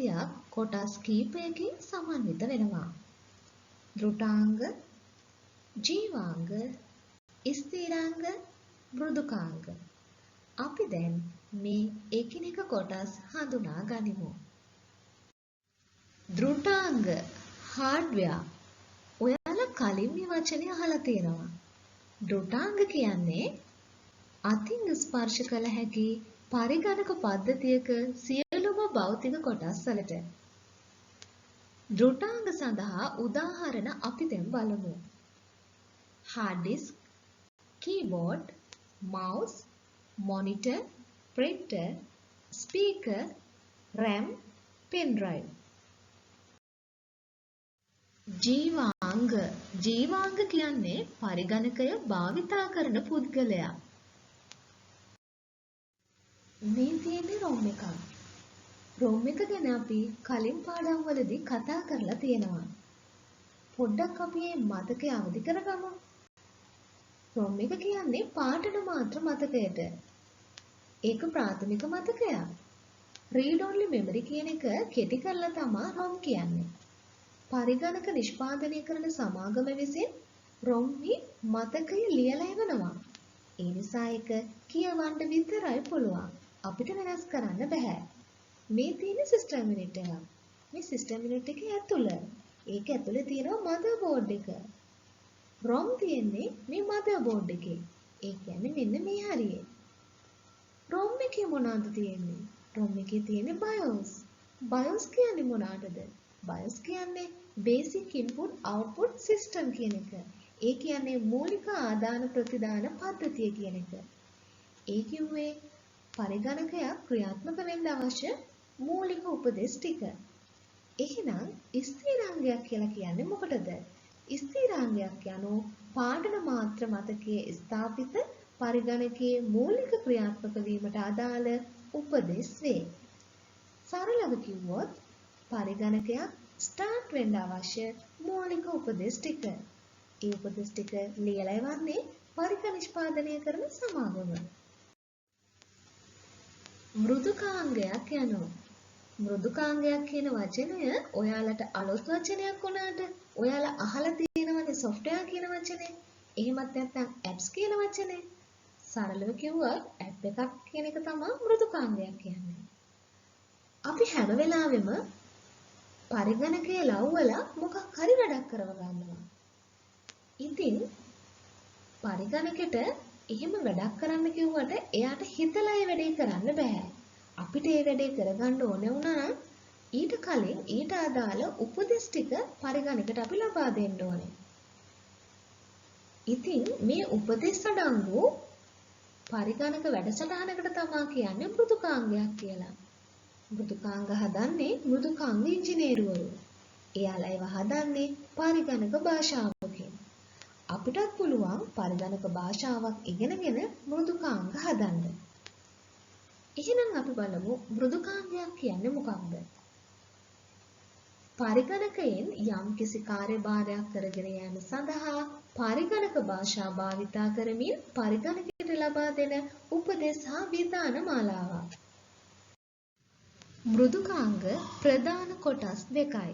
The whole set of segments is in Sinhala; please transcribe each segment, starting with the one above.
පද්ධතියක් කොටස් කීපයකින් සමන්විත වෙනවා. ධෘතාංග, ජීවාංග, ස්ථිරාංග, මෘදුකාංග. අපි දැන් මේ එකිනෙක කොටස් හඳුනා ගනිමු. ධෘතාංග හાર્ඩ්වෙයා. ඔයාලා කලින් මේ වචනේ අහලා තියෙනවා. ධෘතාංග කියන්නේ අතින් ස්පර්ශ කළ හැකි පරිගණක පද්ධතියක සියලුම භෞතික කොටස් වලට. ධෘතාංග සඳහා උදාහරණ අපි දැන් බලමු. hard disk, keyboard, mouse, monitor, printer, speaker, RAM, pen drive. ජීවාංග. ජීවාංග කියන්නේ පරිගණකය භාවිතා කරන පුද්ගලයා. මේ තියෙන්නේ ROM එකක්. ROM එක ගැන අපි කලින් පාඩම් වලදී කතා කරලා තියෙනවා. පොඩ්ඩක් අපි මේ මතකය අවදි කරගමු. ROM එක කියන්නේ පාඨන මාත්‍ර මතකයට. ඒක ප්‍රාථමික මතකයක්. read only memory කියන එක කෙටි කරලා තමයි ROM කියන්නේ. පරිගණක නිෂ්පාදනය කරන සමාගම විසින් ROM මතකය ලියලා එවනවා. ඒ නිසා ඒක කියවන්න විතරයි පුළුවන්. අපිට වෙනස් කරන්න බෑ. මේ තියෙන සිස්ටම් යුනිට් එක. මේ සිස්ටම් යුනිට් එකේ ඇතුළ. ඒක ඇතුලේ තියෙනවා මදර් බෝඩ් එක. ROM තියෙන්නේ මේ මදර් බෝඩ් එකේ. ඒ කියන්නේ මෙන්න මේ හරියේ. ROM එකේ මොනවද තියෙන්නේ? ROM එකේ තියෙන්නේ BIOS. BIOS කියන්නේ මොනවද? BIOS කියන්නේ basic input output system කියන එක. ඒ කියන්නේ මූලික ආදාන ප්‍රතිදාන පද්ධතිය කියන එක. ඒ කිව්වේ පරිගණකයක් ක්‍රියාත්මක වෙන්න අවශ්‍ය මූලික උපදෙස් ටික. එහෙනම් ස්ථිරාංගයක් කියලා කියන්නේ මොකටද? ස්ථිරාංගයක් යනු පාඨන මාත්‍ර මතකයේ ස්ථාපිත පරිගණකයේ මූලික ක්‍රියාත්මක වීමට අදාළ උපදෙස් වේ. සරලව කිව්වොත් පරිගණකයක් ස්ටාර්ට් වෙන්න අවශ්‍ය මූලික උපදෙස් ටික. ඒ උපදෙස් ටික ලියලා එවන්නේ පරිගණක නිෂ්පාදනය කරන සමාගම. මෘදුකාංගයක් යනවා. මෘදුකාංගයක් කියන වචනය ඔයාලට අලුත් වචනයක් වුණාට ඔයාලා අහලා තියෙනවනේ software කියන වචනේ. එහෙමත් නැත්නම් apps කියන වචනේ. සරලව කිව්වොත් app එකක් කියන එක තමයි මෘදුකාංගයක් කියන්නේ. අපි හැම වෙලාවෙම පරිගණකයේ ලව්වලා මොකක් හරි වැඩක් කරව ගන්නවා. ඉතින් පරිගණකෙට එහෙම වැඩක් කරන්න කිව්වට එයාට හිතලා ඒ වැඩේ කරන්න බෑ. අපිට ඒ වැඩේ කරගන්න ඕන වුණා ඊට කලින් ඊට අදාළ උපදෙස් ටික පරිගණකයට අපි ලබා දෙන්න ඕනේ. ඉතින් මේ උපදෙස් අඩංගු පරිගණක වැඩසටහනකට තමයි කියන්නේ මෘදුකාංගයක් කියලා. මෘදුකාංග හදන්නේ මෘදුකාංග ඉංජිනේරුවරු. එයාලා ඒවා හදන්නේ පරිගණක භාෂාවකින්. අපිටත් පුළුවන් පරිගණක භාෂාවක් ඉගෙනගෙන මෘදුකාංග හදන්න. එහෙනම් අපි බලමු මෘදුකාංගයක් කියන්නේ මොකක්ද? පරිගණකයෙන් යම්කිසි කාර්යභාරයක් කරගෙන යාම සඳහා පරිගණක භාෂා භාවිතා කරමින් පරිගණකයට ලබා දෙන උපදෙස් හා විධාන මාලාවක්. මෘදුකාංග ප්‍රධාන කොටස් දෙකයි.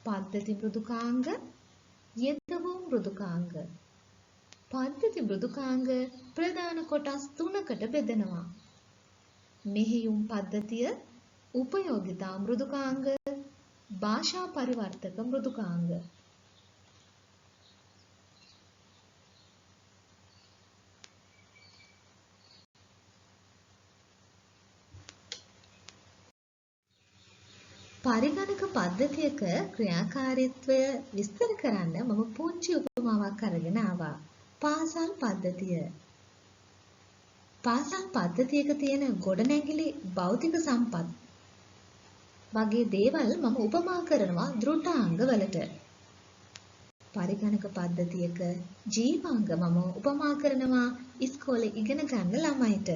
පද්ධති මෘදුකාංග, යෙදවූ මෘදුකාංග. පද්ධති මෘදුකාංග ප්‍රධාන කොටස් තුනකට බෙදෙනවා. මෙහෙයුම් පද්ධතිය, උපයෝගිතා මෘදුකාංග, භාෂා පරිවර්තක මෘදුකාංග. පරිගණක පද්ධතියක ක්‍රියාකාරීත්වය විස්තර කරන්න මම පුංචි උපමාවක් අරගෙන ආවා. පාසල් පද්ධතිය. පාසල් පද්ධතියක තියෙන ගොඩනැගිලි භෞතික සම්පත් වගේ දේවල් මම උපමා කරනවා ධෘතාංග වලට. පරිගණක පද්ධතියක ජීවාංග මම උපමා කරනවා ඉස්කෝලේ ඉගෙන ගන්න ළමයිට.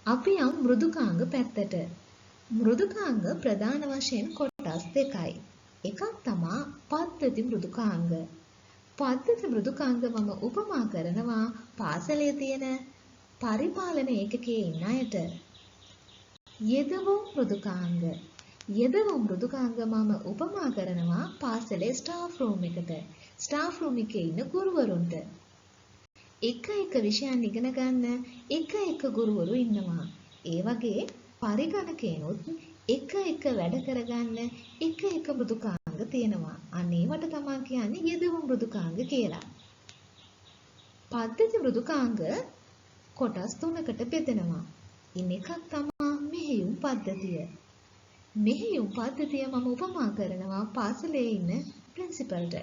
අපි යම් මෘදුකාංග පැත්තට. මෘදුකාංග ප්‍රධාන වශයෙන් කොටස් දෙකයි. එකක් තමයි පද්ධති මෘදුකාංග. පද්ධති මෘදුකාංග මම උපමා කරනවා පාසලේ තියෙන පරිපාලන ඒකකයේ ඉන්න අයට. යෙදවුම් මෘදුකාංග. යෙදවුම් මෘදුකාංග මම උපමා කරනවා පාසලේ ස්ටාෆ් රූම් එකට. ස්ටාෆ් රූම් එකේ ඉන්න ගුරුවරුන්ට. එක විෂයන් ඉගෙන ගන්න එක ගුරුවරු ඉන්නවා. ඒ වගේ පරිගණකේනොත් එක වැඩ කරගන්න එක මෘදුකාංග තියෙනවා. අන්න ඒවට තමයි කියන්නේ යෙදවුම් මෘදුකාංග කියලා. පද්ධති මෘදුකාංග කොටස් 3කට බෙදෙනවා. ඉන් එකක් තමයි මෙහෙයුම් පද්ධතිය. මෙහෙයුම් පද්ධතිය මම උපමා කරනවා පාසලේ ඉන්න ප්‍රින්සිපල්ට.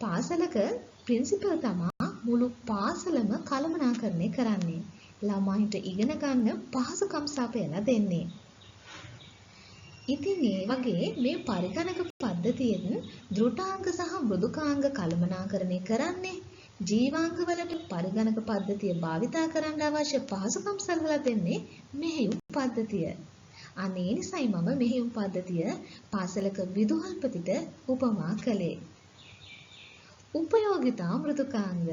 පාසලක ප්‍රින්සිපල් තමා මුළු පාසලම කළමනාකරණය කරන්නේ. ළමයින්ට ඉගෙන ගන්න පහසුකම් සපයලා දෙන්නේ. ඉතින් ඒ වගේ මේ පරිගණක පද්ධතියෙන් ධෘතාංග සහ මෘදුකාංග කළමනාකරණය කරන්නේ ජීවාංග වලට පරිගණක පද්ධතිය භාවිතා කරන්න අවශ්‍ය පහසුකම් සලසලා දෙන්නේ මෙහෙයුම් පද්ධතිය. අනේ නිසයි මම මෙහෙයුම් පද්ධතිය පාසලක විදුහල්පතිට උපමා කළේ. උපයෝගිතා මෘදුකාංග.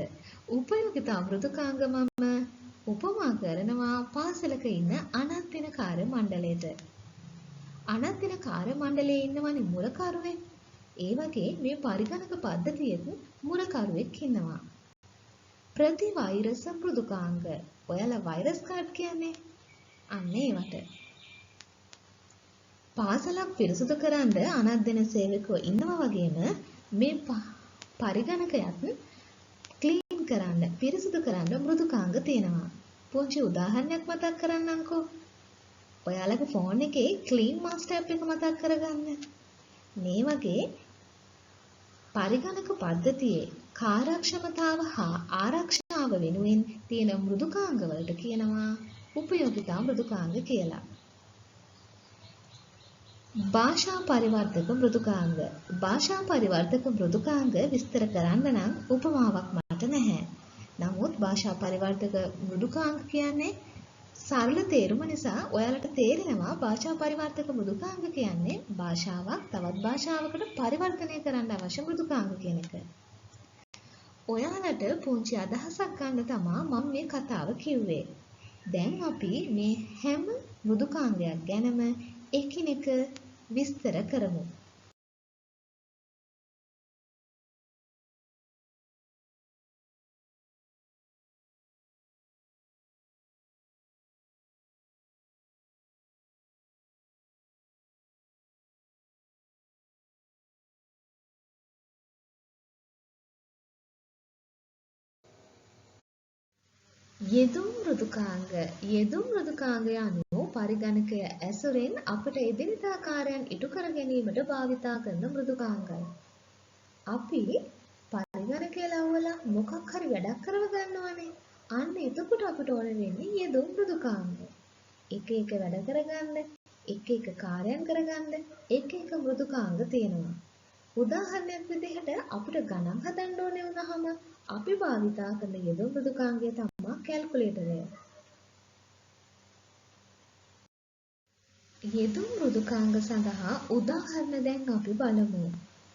උපයෝගිතා මෘදුකාංග මම උපමා කරනවා පාසලක ඉන්න අනත්දින කාර්ය මණ්ඩලයට. අනත්දින කාර්ය මණ්ඩලයේ ඉන්නවනේ මුරකරුවෙක්. ඒ වගේ මේ පරිගණක පද්ධතියෙත් මුරකරුවෙක් ඉන්නවා. ප්‍රතිවෛරස මෘදුකාංග. ඔයාලා වෛරස් කාඩ් කියන්නේ අන්න ඒවට. පාසලක් පිරිසුදු කරන්න අනත්දින සේවකයෝ ඉන්නවා වගේම මේ පරිගණකයත් ක්ලීන් කරන්න පිරිසුදු කරන්න මෘදුකාංග තියෙනවා. පුංචි උදාහරණයක් මතක් කරන්නම්කෝ. ඔයාලගේ ෆෝන් එකේ ක්ලීන් මාස්ටර් ඇප් එක මතක් කරගන්න. මේ වගේ පරිගණක පද්ධතියේ කාර්යක්ෂමතාව හා ආරක්ෂාව වෙනුවෙන් තියෙන මෘදුකාංග වලට කියනවා උපයෝගිතා මෘදුකාංග කියලා. භාෂා පරිවර්තක මෘදුකාංග. භාෂා පරිවර්තක මෘදුකාංග විස්තර කරන්න නම් උපමාවක් මට නැහැ. නමුත් භාෂා පරිවර්තක මෘදුකාංග කියන්නේ සරල තේරුම නිසා ඔයාලට තේරෙනවා භාෂා පරිවර්තක මෘදුකාංග කියන්නේ භාෂාවක් තවත් භාෂාවකට පරිවර්තනය කරන්න අවශ්‍ය මෘදුකාංග කියන එක. ඔයාලට පුංචි අදහසක් ගන්න තමයි මම මේ කතාව කිව්වේ. දැන් අපි මේ හැම මෘදුකාංගයක් ගැනම එකිනෙක විස්තර කරමු. යෙදුම් මෘදුකාංග. යෙදුම් මෘදුකාංගය අනුව පරිගණකය ඇසුරෙන් අපට එදිනෙදා කාර්යයන් ඉටු කර ගැනීමට භාවිතා කරන මෘදුකාංගයි. අපි පරිගණකය ලව්වලා මොකක් හරි වැඩක් කරව ගන්නවනේ. අන්න එතකොට අපට ඕන වෙන්නේ යෙදුම් මෘදුකාංග. එක වැඩ කරගන්න, එක කාර්යයන් කරගන්න, එක මෘදුකාංග තියෙනවා. උදාහරණයක් විදිහට අපිට ගණන් හදන්න ඕනේ වුණාම අපි භාවිතා කරන යෙදුම් මෘදුකාංගය තමයි කැල්කියුලේටරය. යෙදුම් මෘදුකාංග සඳහා උදාහරණ දැන් අපි බලමු.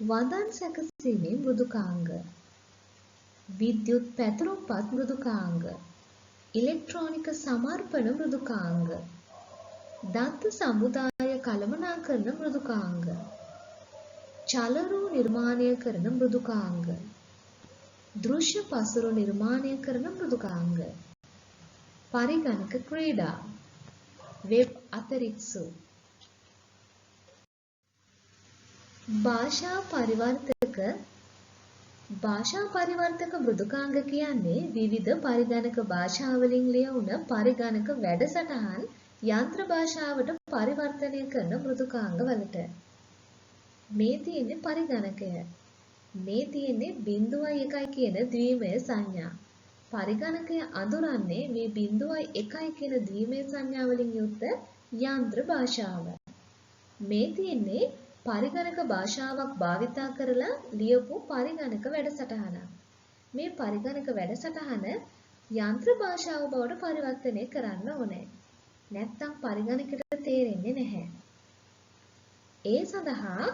වදන් සැකසීමේ මෘදුකාංග, විද්‍යුත් පැතුරුම්පත් මෘදුකාංග, ඉලෙක්ට්‍රෝනික සමර්පණ මෘදුකාංග, දත්ත සමුදාය කළමනාකරන මෘදුකාංග, චලරු නිර්මාණය කරන මෘදුකාංග, දෘශ්‍ය පසුරු නිර්මාණය කරන මෘදුකාංග, පරිගණක ක්‍රීඩා, වෙබ් අතරික්සු. භාෂා පරිවර්තක මෘදුකාංග කියන්නේ විවිධ පරිගණක භාෂාවලින් ලියවුන පරිගණක වැඩසටහන් යන්ත්‍ර භාෂාවට පරිවර්තනය කරන මෘදුකාංග වලට. මේ තියෙන්නේ පරිගණකය. මේ තියෙන්නේ 0.1 කියන ද්විමය සංඥා. පරිගණකය අඳුරන්නේ මේ 0.1 කියන ද්විමය සංඥා වලින් යුක්ත යන්ත්‍ර භාෂාව. මේ තියෙන්නේ පරිගණක භාෂාවක් භාවිතා කරලා ලියපු පරිගණක වැඩසටහන. මේ පරිගණක වැඩසටහන යන්ත්‍ර භාෂාව බවට පරිවර්තනය කරන්න ඕනේ. නැත්තම් පරිගණකයට තේරෙන්නේ නැහැ. ඒ සඳහා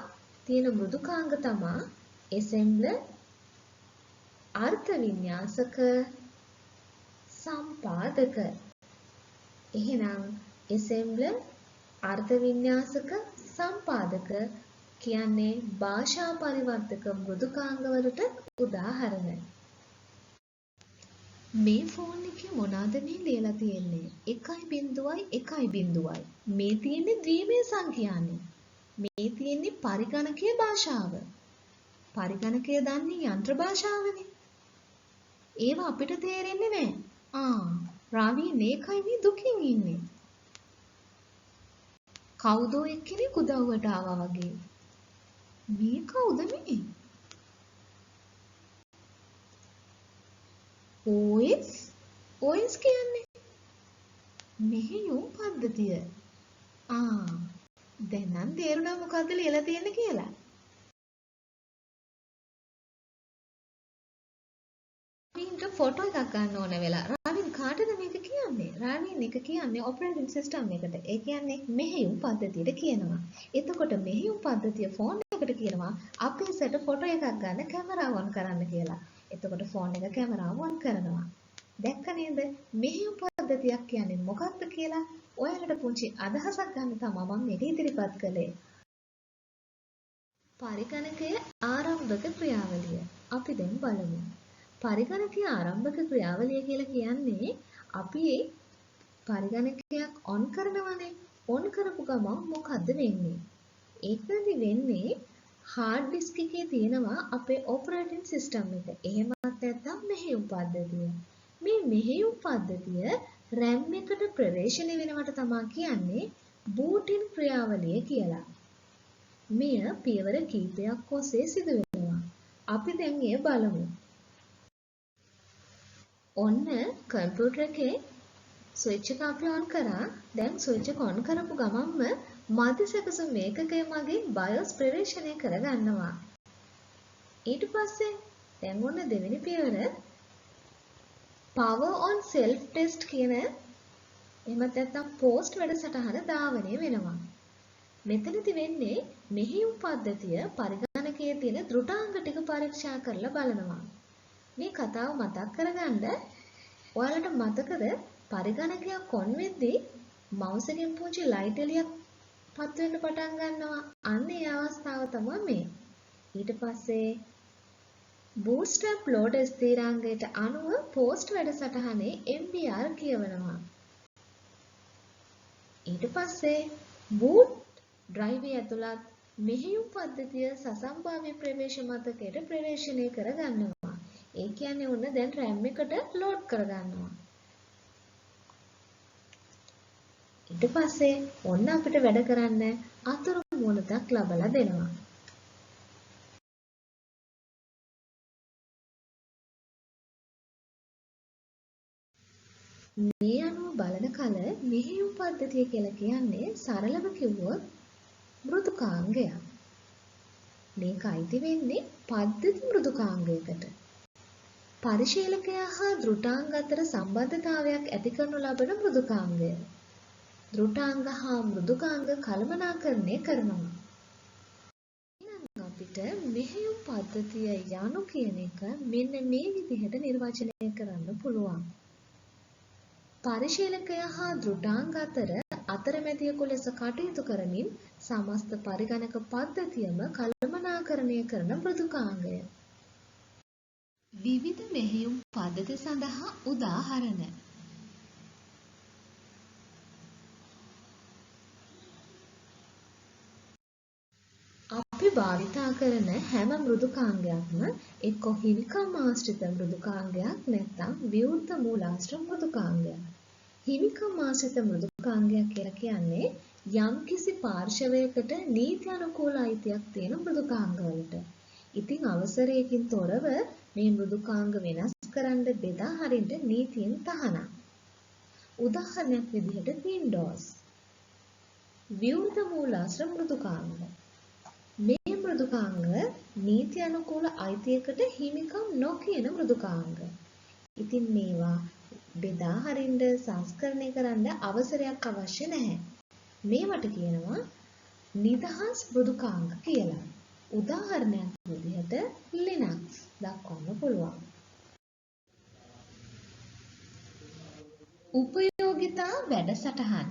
තියෙන මෘදුකාංග තමයි assembler, අර්ථ වින්‍යාසක, සම්පාදක. එහෙනම් assembler අර්ථ වින්‍යාසක සම්පාදක කියන්නේ භාෂා පරිවර්තක මෘදුකාංග වලට උදාහරණ. මේ ෆෝන් එකේ මොනවාද මේ ලියලා තියෙන්නේ? 1.1.1. මේ තියෙන්නේ ද්විමේය සංඛ්‍යානේ. මේ තියෙන්නේ පරිගණකීය භාෂාව. පරිගණකය දන්නේ යන්ත්‍ර භාෂාවනේ. ඒවා අපිට තේරෙන්නේ නැහැ. රවි මේකයි මේ දුකින් ඉන්නේ. කවුදෝ එක්කෙනෙක් උදව්වට ආවා වගේ. මේ කවුද මේ? OS කියන්නේ මෙහෙයුම් පද්ධතිය. දැන් නම් තේරුණා මොකද්ද ලියලා තියෙන්නේ කියලා. රවීන්ට ෆොටෝ එකක් ගන්න ඕන වෙලා. රවීන් කාටද මේක කියන්නේ? රවීන් එක කියන්නේ ඔපරේටින් සිස්ටම් එකට. ඒ කියන්නේ මෙහෙයුම් පද්ධතියට කියනවා. එතකොට මෙහෙයුම් පද්ධතිය ෆෝන් එකට කියනවා අපේ සෙට ෆොටෝ එකක් ගන්න කැමරාව ඔන් කරන්න කියලා. එතකොට ෆෝන් එක කැමරාව ඔන් කරනවා. දැක්ක නේද? මෙහෙයුම් පද්ධතියක් කියන්නේ මොකක්ද කියලා ඔයාලට පුංචි අදහසක් ගන්න තමයි මම මේක ඉදිරිපත් කළේ. පරිගණකයේ ආරම්භක ක්‍රියාවලිය. අපි දැන් බලමු. පරිගණකයේ ආරම්භක ක්‍රියාවලිය කියලා කියන්නේ අපි පරිගණකයක් ඔන් කරනවනේ. ඔන් කරපු ගමන් මොකද්ද වෙන්නේ? ඒකෙදි වෙන්නේ hard disk එකේ තියෙනවා අපේ operating system එක. එහෙමත් නැත්නම් මෙහෙයුම් පද්ධතිය. මේ මෙහෙයුම් පද්ධතිය RAM එකට ප්‍රවේශණය වෙනවට තමයි කියන්නේ booting ක්‍රියාවලිය කියලා. මෙය පියවර කිහිපයක් ඔස්සේ සිදු වෙනවා. අපි දැන් ඒ බලමු. ඔන්න කම්පියුටර් එකේ ස්විච් එක අපි ඔන් කරා. දැන් ස්විච් එක ඔන් කරපු ගමන්ම මධ්‍ය සැකසුම් ඒකකය මගින් BIOS ප්‍රවේශණය කරගන්නවා. ඊට පස්සේ දැන් ඔන්න දෙවෙනි පියවර power on self test කියන එහෙමත් නැත්නම් post වැඩසටහන ධාවනය වෙනවා. මෙතනදි වෙන්නේ මෙහෙයුම් පද්ධතිය පරිගණකයේ තියෙන ත්‍රුටාංග ටික පරීක්ෂා කරලා බලනවා. මේ කතාව මතක් කරගන්න ඔයාලට මතකද පරිගණකයක් ඔන් වෙද්දී මවුස් එකෙන් පුංචි ලයිට් එළියක් පත් වෙන්න පටන් ගන්නවා. අන්න ඒ අවස්ථාව තමයි මේ. ඊට පස්සේ bootstrap loader ස්ථිරාංගයට අනුව post වැඩසටහනේ MBR කියවනවා. ඊට පස්සේ boot drive ඇතුළත් මෙහෙයුම් පද්ධතිය සසම්භාව්‍ය ප්‍රවේශ මතකයට ප්‍රවේශණය කරගන්නවා. ඒ කියන්නේ ඔන්න දැන් RAM එකට load කරගන්නවා. ඊට පස්සේ ඔන්න අපිට වැඩ කරන්න අතුරු මූලතක් ලබලා දෙනවා. මේ අනුව බලන කල මෙහෙයුම් පද්ධතිය කියලා කියන්නේ සරලව කිව්වොත් මෘදුකාංගයක්. මේක අයිති වෙන්නේ පද්ධති මෘදුකාංගයකට. පරිශීලකයා හා ධෘතාංග අතර සම්බන්ධතාවයක් ඇති කරනු ලබන මෘදුකාංගය. ධෘතාංග හා මෘදුකාංග කළමනාකරණය කරනවා. අපිට මෙහෙයුම් පද්ධතිය යනු කියන එක මෙන්න මේ විදිහට නිර්වචනය කරන්න පුළුවන්. පරිශීලකයා හා ධෘතාංග අතර අතරමැදියකු ලෙස කටයුතු කරමින් සමස්ත පරිගණක පද්ධතියම කළමනාකරණය කරන මෘදුකාංගය. විවිධ මෙහෙයුම් පද්ධති සඳහා උදාහරණ. අපි භාවිතා කරන හැම මෘදුකාංගයක්ම එක්ක හිමිකම් ආශ්‍රිත මෘදුකාංගයක් නැත්නම් විවෘත මූලාශ්‍ර මෘදුකාංගයක්. හිමිකම් ආශ්‍රිත මෘදුකාංගයක් කියලා කියන්නේ යම්කිසි පාර්ශවයකට නීති අනුකූල අයිතියක් තියෙන මෘදුකාංගවලට. ඉතින් අවසරයකින් තොරව මේ මෘදුකාංග වෙනස් කරන්න බෙදා හරින්න නීතියෙන් තහනම්. උදාහරණයක් විදිහට Windows විවෘත මූලාශ්‍ර මෘදුකාංග. මේ මෘදුකාංග නීති අනුකූල අයිතියකට හිමිකම් නොකියන මෘදුකාංග. ඉතින් මේවා බෙදා හරින්න සංස්කරණය කරන්න අවසරයක් අවශ්‍ය නැහැ. මේවට කියනවා නිදහස් මෘදුකාංග කියලා. උදාහරණයක් විදිහට Linux දක්වන්න පුළුවන්. උපයෝගිතා වැඩසටහන්.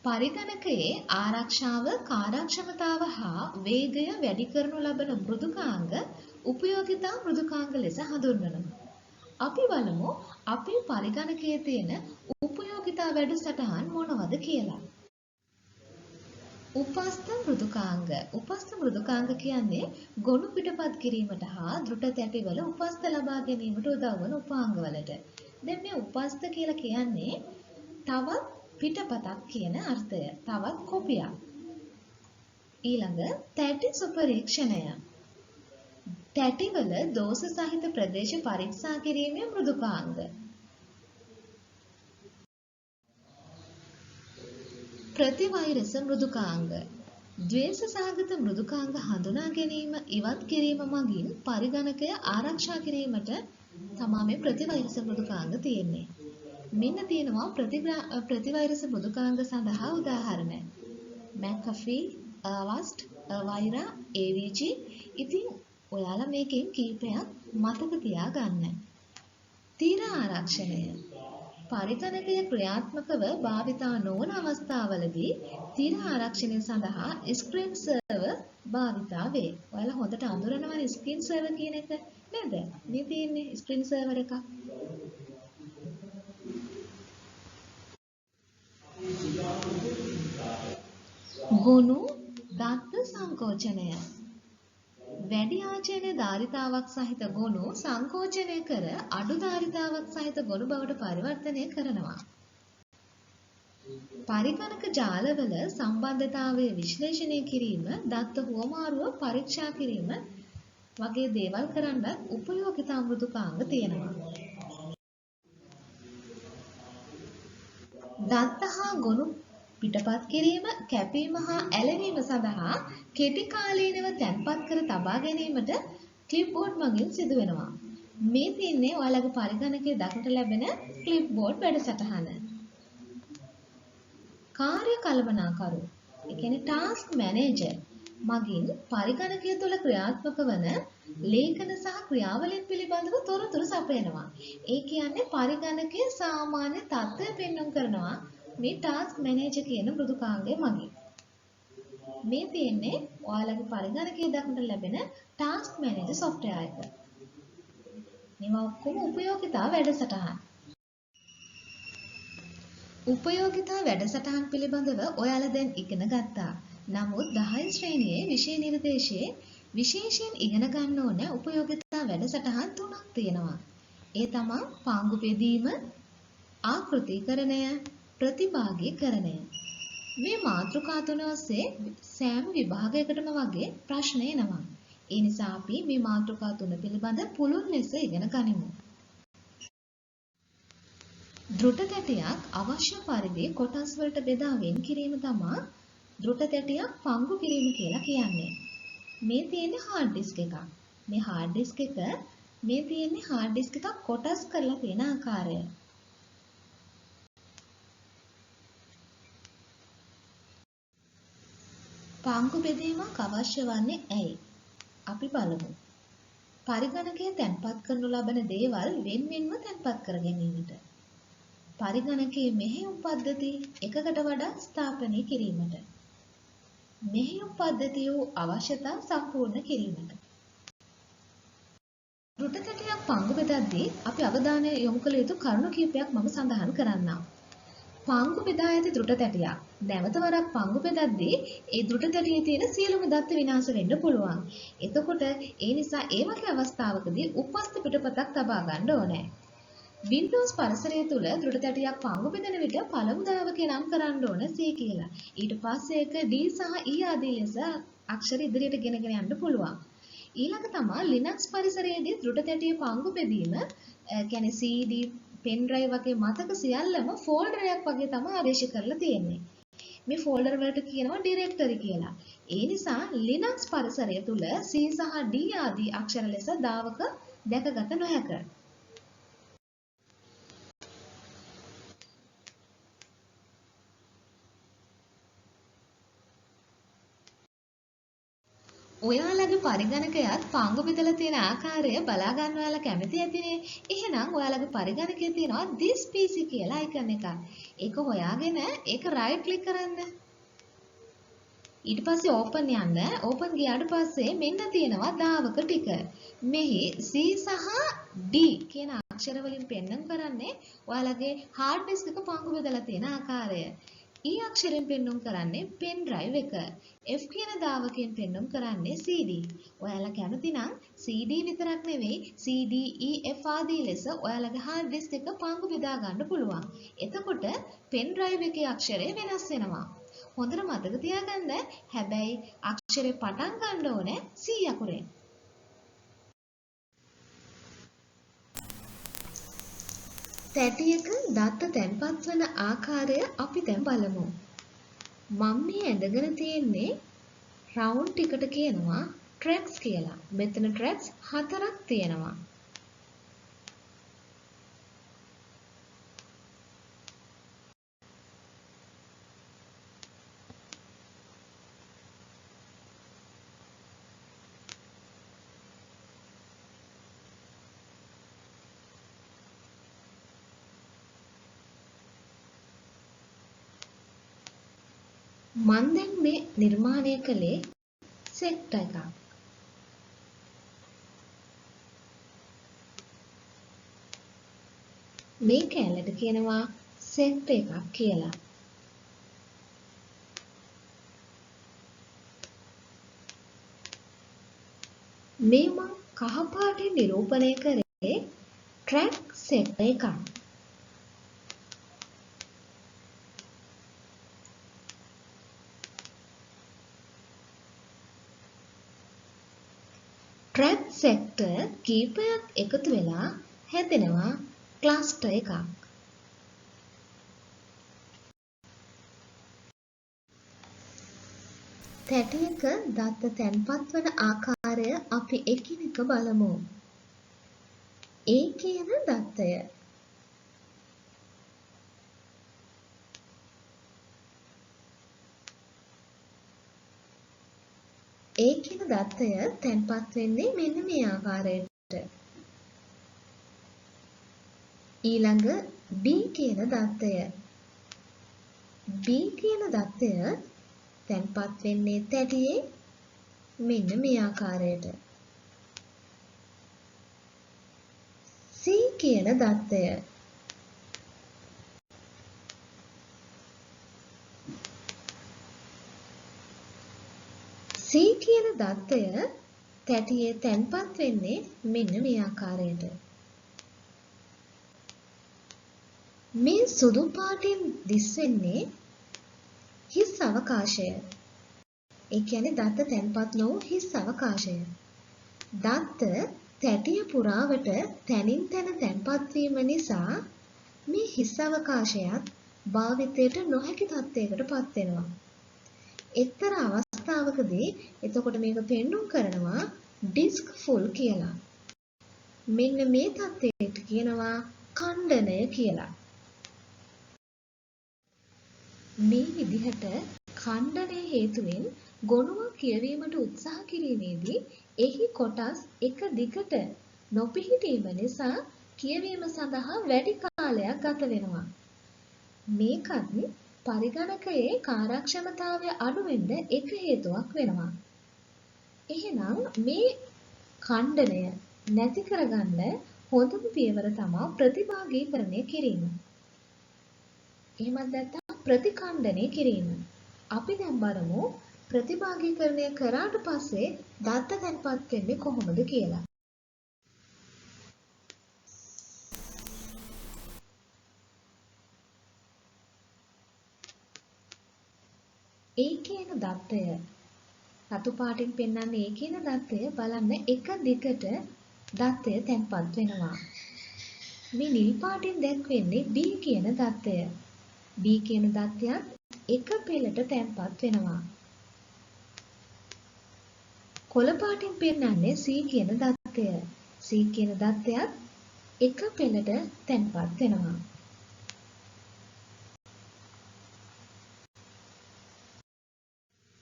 පරිගණකයේ ආරක්ෂාව, කාර්යක්ෂමතාව හා වේගය වැඩි කරනු ලබන මෘදුකාංග උපයෝගිතා මෘදුකාංග ලෙස හඳුන්වනවා. අපි බලමු අපේ පරිගණකයේ තියෙන උපයෝගිතා වැඩසටහන් මොනවද කියලා. උපස්ථ මෘදුකාංග. උපස්ථ මෘදුකාංග කියන්නේ ගොනු පිටපත් කිරීමට හා දෘಢ තැටිවල උපස්ථ ලබා ගැනීමට උදව් වන උපාංගවලට. දැන් මේ උපස්ථ කියලා කියන්නේ තවත් පිටපතක් කියන අර්ථය. තවත් කොපියක්. ඊළඟ තැටි සුපරීක්ෂණය. තැටිවල දෝෂ සහිත ප්‍රදේශ පරීක්ෂා කිරීමේ මෘදුකාංග. ප්‍රතිවෛරස මෘදුකාංග. ද්වේෂ සහගත මෘදුකාංග හඳුනා ගැනීම, ඉවත් කිරීම මගින් පරිගණකය ආරක්ෂා කිරීමට තමයි මේ ප්‍රතිවෛරස මෘදුකාංග තියෙන්නේ. මෙන්න තියෙනවා ප්‍රතිවෛරස මෘදුකාංග සඳහා උදාහරණ. McAfee, Avast, Avira, AVG. ඉතින් ඔයාලා මේකෙන් කීපයක් මතක තියාගන්න. තීර ආරක්ෂණය. පරිගණකය ක්‍රියාත්මකව භාවිතා නොවන අවස්ථාවලදී තීර ආරක්ෂණය සඳහා ස්ක්‍රීන් සර්වර් භාවිතා වේ. ඔයාලා හොඳට අඳුරනවනේ ස්ක්‍රීන් සර්වර් කියන එක නේද? මේ තියෙන්නේ ස්ක්‍රීන් සර්වර් එකක්. ගොනු දත්ත සංකෝචනය. වැඩි ආචරණ ධාරිතාවක් සහිත ගොනු සංකෝචනය කර අඩු ධාරිතාවක් සහිත ගොනු බවට පරිවර්තනය කරනවා. පරිගණක ජාලවල සම්බන්ධතාවය විශ්ලේෂණය කිරීම, දත්ත හුවමාරුව පරීක්ෂා කිරීම වගේ දේවල් කරන්න උපයෝගිතා මෘදුකාංග තියෙනවා. දත්ත හා ගොනු පිටපත් කිරීම, කැපීම හා ඇලවීම සඳහා කෙටි කාලීනව තැන්පත් කර තබා ගැනීමට ක්ලිප්බෝඩ් මගින් සිදු වෙනවා. මේ තියන්නේ ඔයාලගේ පරිගණකයේ දක්නට ලැබෙන ක්ලිප්බෝඩ් වැඩසටහන. කාර්ය කළමනාකරු, ඒ කියන්නේ ටාස්ක් මැනේජර් මගින් පරිගණකය තුළ ක්‍රියාත්මක වන ලේඛන සහ ක්‍රියාවලින් පිළිබඳව තොරතුරු සපයනවා. ඒ කියන්නේ පරිගණකයේ සාමාන්‍ය තත්ත්වය පෙන්වන්න කරනවා මේ ටාස්ක් මැනේජර් කියන මෘදුකාංගය මගින්. මේ තියෙන්නේ ඔයාලගේ පරිගණකයේ දක්නට ලැබෙන ටාස්ක් මැනේජර් software එක. මේවා ඔක්කොම උපයෝගිතා වැඩසටහන්. උපයෝගිතා වැඩසටහන් පිළිබඳව ඔයාලා දැන් ඉගෙන ගත්තා. නමුත් 10 ශ්‍රේණියේ විෂය නිර්දේශයේ විශේෂයෙන් ඉගෙන ගන්න ඕන උපයෝගිතා වැඩසටහන් 3ක් තියෙනවා. ඒ තමයි පාංගු බෙදීම, ආකෘතිකරණය, ප්‍රතිභාගීකරණය. මේ මාතෘකා තුන ඔස්සේ සෑම විභාගයකටම වගේ ප්‍රශ්න එනවා. ඒ නිසා අපි මේ මාතෘකා තුන පිළිබඳ පුළුල් ලෙස ඉගෙන ගනිමු. දෘಢ තැටියක් අවශ්‍ය පරිදි කොටස් වලට බෙදා වෙන් කිරීම තමයි දෘಢ තැටියක් පංගු කිරීම කියලා කියන්නේ. මේ තියෙන්නේ hard disk එකක්. මේ hard disk එක මේ තියෙන්නේ hard disk එකක් කොටස් කරලා තියෙන ආකාරය. පාංගු බෙදීමක් අවශ්‍ය වන්නේ ඇයි? අපි බලමු. පරිගණකයේ තැන්පත් කරනු ලබන දේවල් වෙන්වෙන්ව තැන්පත් කර ගැනීමට. පරිගණකයේ මෙහෙයුම් පද්ධති එකකට වඩා ස්ථාපනය කිරීමට. මෙහෙයුම් පද්ධතිය අවශ්‍යතා සම්පූර්ණ කිරීමට. දෘಢ තැටියක් පාංගු බෙදද්දී අපි අවධානය යොමු කළ යුතු කරුණු කිහිපයක් මම සඳහන් කරන්නම්. පාංගු බෙදා ඇති දෘಢ තැටියක් නැවත වරක් පාංගු බෙදද්දී ඒ දෘಢ තැටියේ තියෙන සියලුම දත්ත විනාශ වෙන්න පුළුවන්. එතකොට ඒ නිසා ඒ වගේ අවස්ථාවකදී උපස්ථ පිටපතක් තබා ගන්න ඕනේ. Windows පරිසරය තුල දෘಢ තැටියක් පාංගු බෙදන විට පළමු දාවකේ නම් කරන්න ඕන C කියලා. ඊට පස්සේ ඒක D සහ E ආදී ලෙස අක්ෂර ඉදිරියට ගෙනගෙන යන්න පුළුවන්. ඊළඟ තමයි Linux පරිසරයේදී දෘಢ තැටියේ පාංගු බෙදීම කියන්නේ CD, pen drive වගේ මතක සියල්ලම ෆෝල්ඩර් එකක් වගේ තමයි ආදේශ කරලා තියෙන්නේ. මේ ෆෝල්ඩර් වලට කියනවා ඩිරෙක්ටරි කියලා. ඒ නිසා Linux පරිසරය තුල C සහ D ආදී අක්ෂර ලෙස දාවක දැකගත නොහැක. ඔයාලගේ පරිගණකයත් පංගු බෙදලා තියෙන ආකාරය බලා ගන්න ඔයාලා කැමති ඇතිනේ. එහෙනම් ඔයාලගේ පරිගණකයේ තියෙනවා this PC කියලා icon එකක්. ඒක හොයාගෙන ඒක right click කරන්න. ඊට පස්සේ open යන්න. open ගියාට පස්සේ මෙන්න තියෙනවා දාවක ටික. මෙහි C සහ D කියන අක්ෂර වලින් පෙන්වන්න කරන්නේ ඔයාලගේ hard disk එක පංගු බෙදලා තියෙන ආකාරය. E අක්ෂරයෙන් පෙන්වන්න කරන්නේ pen drive එක. F කියන දාවකයෙන් පෙන්වන්න කරන්නේ CD. ඔයාලා කැමති නම් CD විතරක් නෙවෙයි CD, E, F ආදී ලෙස ඔයාලගේ hard disk එක පංගු බෙදා ගන්න පුළුවන්. එතකොට pen drive එකේ අක්ෂරය වෙනස් වෙනවා. හොඳට මතක තියාගන්න. හැබැයි අක්ෂරේ පටන් ගන්න ඕනේ C අකුරෙන්. තැටියක දත්ත තැන්පත් වන ආකාරය අපි දැන් බලමු. මම මේ ඇඳගෙන තියෙන්නේ රවුන්ඩ් ටිකට කියනවා ට්‍රැක්ස් කියලා. මෙතන ට්‍රැක්ස් 4ක් තියෙනවා. මම දැන් මේ නිර්මාණය කළේ සෙක්ටර් එකක්. මේ කැලට කියනවා සෙක්ටර් එකක් කියලා. මේ මම කහ පාටින් නිරූපණය කරේ ට්‍රැක් සෙක්ටර් එකක්. ට්‍රැක් සෙක්ටර් කීපයක් එකතු වෙලා හැදෙනවා ක්ලස්ටර් එකක්. තැටියක දත්ත තැන්පත් වන ආකාරය අපි එකිනෙක බලමු. A කියන දත්තය. A කියන දත්තය තැන්පත් වෙන්නේ මෙන්න මේ ආකාරයට. ඊළඟ B කියන දත්තය. B කියන දත්තය තැන්පත් වෙන්නේ තැටියේ මෙන්න මේ ආකාරයට. C කියන දත්තය. C කියන දත්තය තැටියේ තැන්පත් වෙන්නේ මෙන්න මේ ආකාරයට. මේ සුදු පාටින් දිස්වෙන්නේ හිස් අවකාශය. ඒ කියන්නේ දත්ත තැන්පත් නොවු හිස් අවකාශය. දත්ත තැටිය පුරාවට තැනින් තැන තැන්පත් වීම නිසා මේ හිස් අවකාශයත් භාවිතයට නොහැකි තත්යකට පත් වෙනවා. එක්තරා අවස්ථාවකදී එතකොට මේක පෙන්වුම් කරනවා ඩිස්ක් ෆුල් කියලා. මෙන්න මේ තත්ත්වයට කියනවා ඛණ්ඩනය කියලා. මේ විදිහට ඛණ්ඩනය හේතුවෙන් ගොනුවක් කියවීමට උත්සාහ කිරීමේදී එහි කොටස් එක දිගට නොපිහිටීම නිසා කියවීම සඳහා වැඩි කාලයක් ගත වෙනවා. මේකත් පරිගණකයේ කාර්යක්ෂමතාවය අඩු වෙන්න එක හේතුවක් වෙනවා. එහෙනම් මේ ඛණ්ඩනය නැති කරගන්න හොඳම පියවර තමයි ප්‍රතිභාගීකරණය කිරීම. එහෙමත් නැත්නම් ප්‍රතිඛණ්ඩනය කිරීම. අපි දැන් බලමු ප්‍රතිභාගීකරණය කරාට පස්සේ දත්ත තැන්පත් වෙන්නේ කොහොමද කියලා. A කියන දත්තය රතු පාටින් පෙන්වන්නේ A කියන දත්තය බලන්න එක දිගට දත්තය තැන්පත් වෙනවා. මේ නිල් පාටින් දැක්වෙන්නේ B කියන දත්තය. B කියන දත්තයත් එක පෙළට තැන්පත් වෙනවා. කොළ පාටින් පෙන්වන්නේ C කියන දත්තය. C කියන දත්තයත් එක පෙළට තැන්පත් වෙනවා.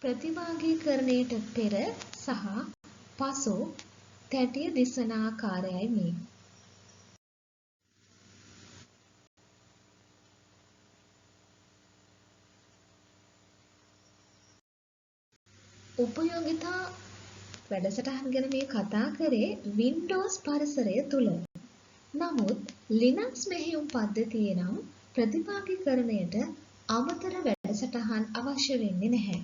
ප්‍රතිභාගීකරණයට පෙර සහ පසු තැටිය දිස්වන ආකාරයයි මේ. උපයෝගිතා වැඩසටහන් ගැන මේ කතා කරේ Windows පරිසරය තුල. නමුත් Linux මෙහෙයුම් පද්ධතියේ නම් ප්‍රතිභාගීකරණයට අමතර වැඩසටහන් අවශ්‍ය වෙන්නේ නැහැ.